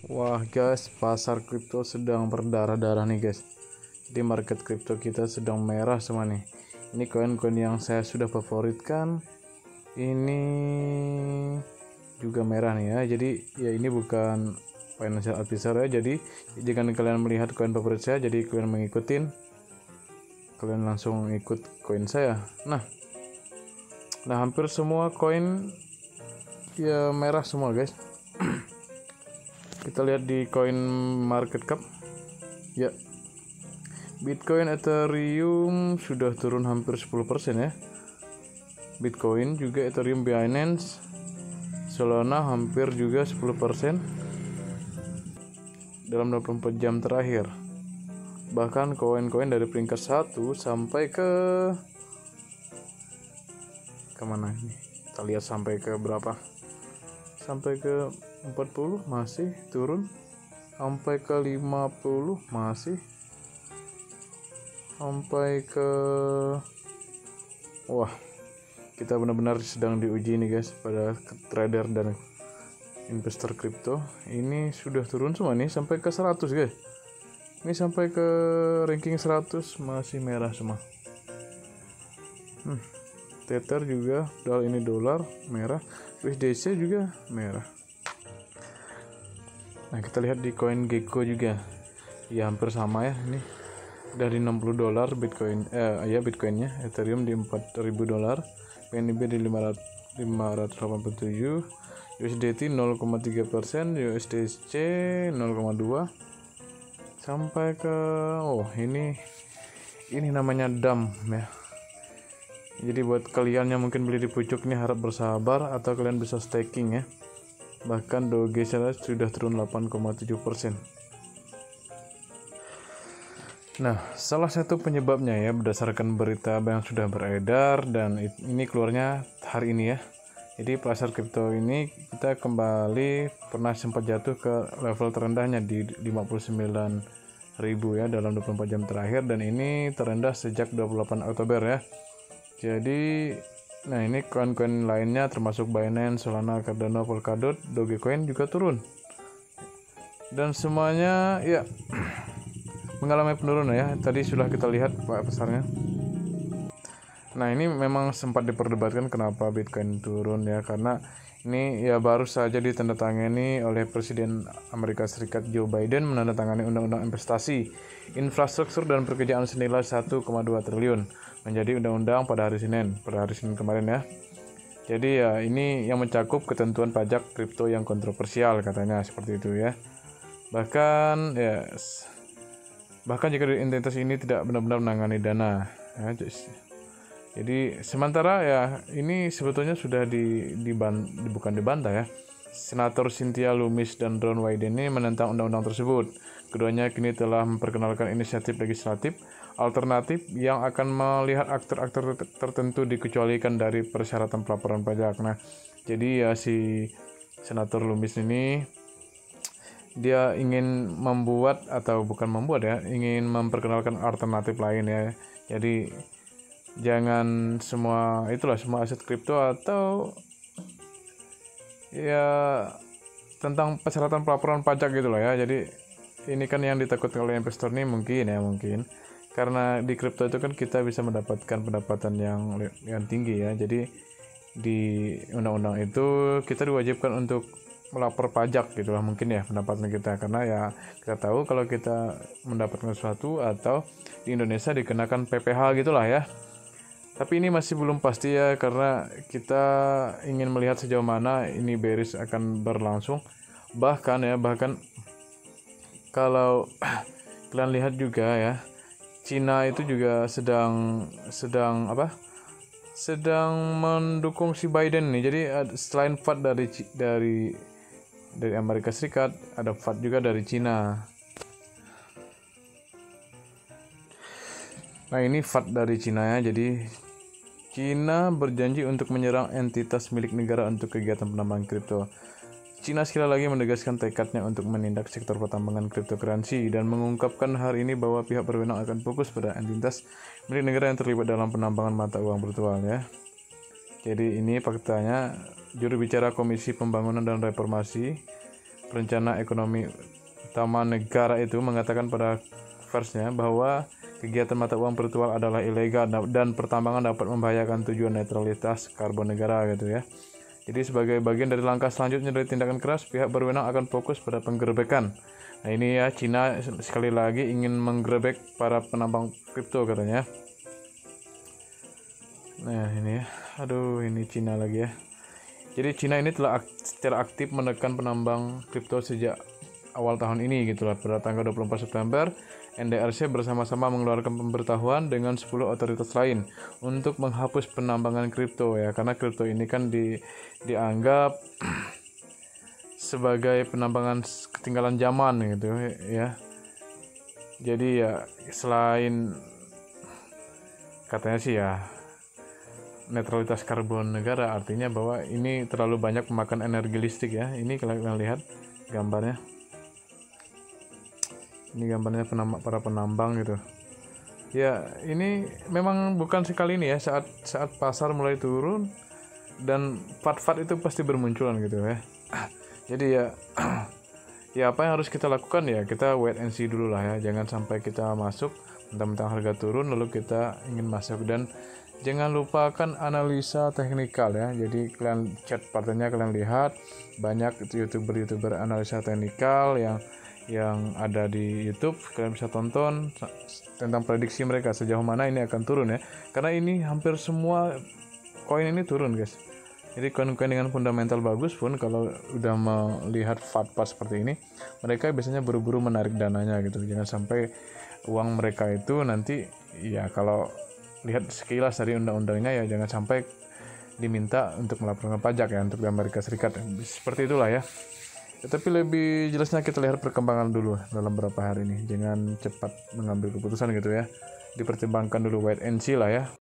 Wah guys, pasar kripto sedang berdarah-darah nih guys. Jadi market kripto kita sedang merah semua nih. Ini koin-koin yang saya sudah favoritkan. Ini juga merah nih ya. Jadi ya ini bukan financial advisor ya. Jadi jangan kalian melihat koin favorit saya jadi kalian mengikutin. Kalian langsung ikut koin saya. Nah hampir semua koin ya merah semua guys. Kita lihat di coin market cap ya, Bitcoin, Ethereum sudah turun hampir 10% ya. Bitcoin juga, Ethereum, Binance, Solana hampir juga 10% dalam 24 jam terakhir. Bahkan koin-koin dari peringkat 1 sampai ke kemana ini, kita lihat sampai ke berapa, sampai ke 40 masih turun, sampai ke 50 masih, sampai ke wah, kita benar-benar sedang diuji nih guys pada trader dan investor kripto. Ini sudah turun semua nih sampai ke 100 guys. Ini sampai ke ranking 100 masih merah semua. Tether juga, ini dolar merah, USDC juga merah. Nah kita lihat di koin Gecko juga ya hampir sama ya, ini dari $60 Bitcoin Bitcoinnya, Ethereum di $4.000, BNB di 587, USDT 0,3%, USDC 0,2 sampai ke ini namanya DAM ya. Jadi buat kalian yang mungkin beli di pucuk ini harap bersabar atau kalian bisa staking ya. Bahkan Doge sudah turun 8,7%. Nah, salah satu penyebabnya ya berdasarkan berita yang sudah beredar dan ini keluarnya hari ini ya. Jadi pasar kripto ini kita kembali pernah sempat jatuh ke level terendahnya di 59.000 ya dalam 24 jam terakhir, dan ini terendah sejak 28 Oktober ya. Jadi nah ini koin-koin lainnya termasuk Binance, Solana, Cardano, Polkadot, Dogecoin juga turun. Dan semuanya ya mengalami penurunan ya. Tadi sudah kita lihat pasarnya. Nah, ini memang sempat diperdebatkan kenapa Bitcoin turun ya, karena ini ya baru saja ditandatangani oleh Presiden Amerika Serikat Joe Biden menandatangani Undang-Undang Investasi, Infrastruktur dan Pekerjaan senilai 1,2 triliun menjadi undang-undang pada hari Senin kemarin ya. Jadi ya ini yang mencakup ketentuan pajak kripto yang kontroversial katanya seperti itu ya. Bahkan jika entitas ini tidak benar-benar menangani dana ya. Jadi sementara ya ini sebetulnya sudah bukan dibantah ya. Senator Cynthia Lummis dan Ron Wyden ini menentang undang-undang tersebut. Keduanya kini telah memperkenalkan inisiatif legislatif alternatif yang akan melihat aktor-aktor tertentu dikecualikan dari persyaratan pelaporan pajak. Nah, jadi ya si Senator Lummis ini dia ingin ingin memperkenalkan alternatif lain ya. Jadi jangan semua aset kripto atau ya tentang persyaratan pelaporan pajak gitu loh ya. Jadi ini kan yang ditakutkan oleh investor nih mungkin karena di kripto itu kan kita bisa mendapatkan pendapatan yang tinggi ya. Jadi di undang-undang itu kita diwajibkan untuk melapor pajak gitulah mungkin ya pendapatan kita, karena ya kita tahu kalau kita mendapatkan sesuatu atau di Indonesia dikenakan PPh gitulah ya. Tapi ini masih belum pasti ya, karena kita ingin melihat sejauh mana ini bearish akan berlangsung. Bahkan kalau kalian lihat juga ya, Cina itu juga sedang mendukung si Biden nih. Jadi selain VAT dari Amerika Serikat, ada VAT juga dari Cina. Nah, ini VAT dari Cina ya. Jadi Cina berjanji untuk menyerang entitas milik negara untuk kegiatan penambangan kripto. Cina sekali lagi menegaskan tekadnya untuk menindak sektor pertambangan kriptokuransi dan mengungkapkan hari ini bahwa pihak berwenang akan fokus pada entitas milik negara yang terlibat dalam penambangan mata uang virtual ya. Jadi ini faktanya. Juru bicara Komisi Pembangunan dan Reformasi Perencana Ekonomi Utama Negara itu mengatakan pada versnya bahwa kegiatan mata uang virtual adalah ilegal dan pertambangan dapat membahayakan tujuan netralitas karbon negara gitu ya. Jadi sebagai bagian dari langkah selanjutnya dari tindakan keras, pihak berwenang akan fokus pada penggerebekan. Nah ini ya, Cina sekali lagi ingin menggerebek para penambang kripto katanya. Nah ini ya, aduh ini Cina lagi ya. Jadi Cina ini telah secara aktif menekan penambang kripto sejak awal tahun ini gitu lah. Pada tanggal 24 September, NDRC bersama-sama mengeluarkan pemberitahuan dengan 10 otoritas lain untuk menghapus penambangan kripto ya, karena kripto ini kan dianggap sebagai penambangan ketinggalan zaman gitu ya. Jadi ya selain katanya sih ya netralitas karbon negara, artinya bahwa ini terlalu banyak memakan energi listrik ya. Ini kalian lihat gambarnya. Ini gambarnya para penambang gitu. Ya, ini memang bukan sekali ini ya, saat pasar mulai turun dan FAT itu pasti bermunculan gitu ya. Jadi ya ya apa yang harus kita lakukan ya, kita wait and see dulu lah ya. Jangan sampai kita masuk mentang-mentang harga turun lalu kita ingin masuk, dan jangan lupakan analisa teknikal ya. Jadi kalian chat partainya, kalian lihat banyak youtuber analisa teknikal yang ada di YouTube, kalian bisa tonton tentang prediksi mereka sejauh mana ini akan turun ya. Karena ini hampir semua koin ini turun guys. Jadi koin-koin dengan fundamental bagus pun kalau udah melihat FAT seperti ini, mereka biasanya buru-buru menarik dananya gitu. Jangan sampai uang mereka itu nanti ya, kalau lihat sekilas dari undang-undangnya ya, jangan sampai diminta untuk melaporkan pajak ya untuk di Amerika Serikat. Seperti itulah ya. Tapi lebih jelasnya kita lihat perkembangan dulu dalam beberapa hari ini. Jangan cepat mengambil keputusan gitu ya. Dipertimbangkan dulu, wait and see lah ya.